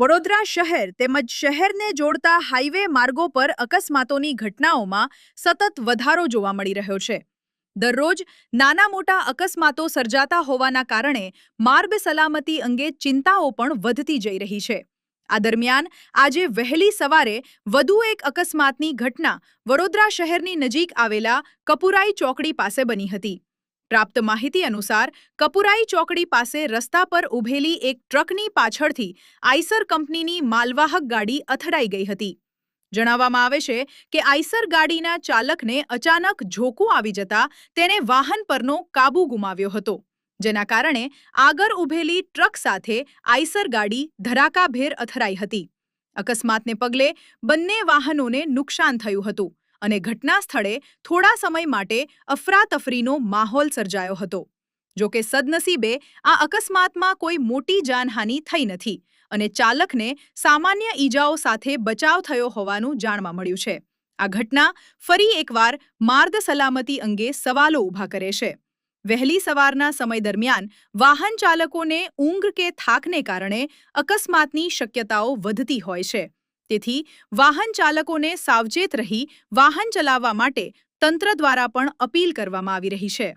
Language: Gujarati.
વડોદરા શહેર તેમજ શહેરને જોડતા હાઈવે માર્ગો પર અકસ્માતોની ઘટનાઓમાં સતત વધારો જોવા મળી રહ્યો છે। દરરોજ નાના મોટા અકસ્માતો સર્જાતા હોવાના કારણે માર્ગ સલામતી અંગે ચિંતાઓ પણ વધતી જઈ રહી છે। આ દરમિયાન આજે વહેલી સવારે વધુ એક અકસ્માતની ઘટના વડોદરા શહેરની નજીક આવેલા કપુરાઈ ચોકડી પાસે બની હતી। પ્રાપ્ત માહિતી અનુસાર કપુરાઈ ચોકડી પાસે રસ્તા પર ઊભેલી એક ટ્રકની પાછળથી આઈસર કંપનીની માલવાહક ગાડી અથડાઈ ગઈ હતી। જણાવવામાં આવે છે કે આઈસર ગાડીના ચાલકને અચાનક ઝોકું આવી જતા તેને વાહન પરનો કાબુ ગુમાવ્યો હતો, જેના કારણે આગળ ઊભેલી ટ્રક સાથે આઈસર ગાડી ધડાકાભેર અથડાઈ હતી। અકસ્માતને પગલે બંને વાહનોને નુકસાન થયું હતું અને ઘટના સ્થળે થોડા સમય માટે અફરાતફરીનો માહોલ સર્જાયો હતો। જો કે સદનસીબે આ અકસ્માતમાં કોઈ મોટી જાનહાનિ થઈ નથી અને ચાલકને સામાન્ય ઈજાઓ સાથે બચાવ થયો હોવાનું જાણવા મળ્યું છે। આ ઘટના ફરી એકવાર માર્ગ સલામતી અંગે સવાલો ઊભા કરે છે। વહેલી સવારના સમય દરમિયાન વાહન ચાલકોને ઊંઘ કે થાકને કારણે અકસ્માતની શક્યતાઓ વધતી હોય છે, તેથી વાહન ચાલકોને સાવચેત રહી વાહન ચલાવવા માટે તંત્ર દ્વારા પણ અપીલ કરવામાં આવી રહી છે।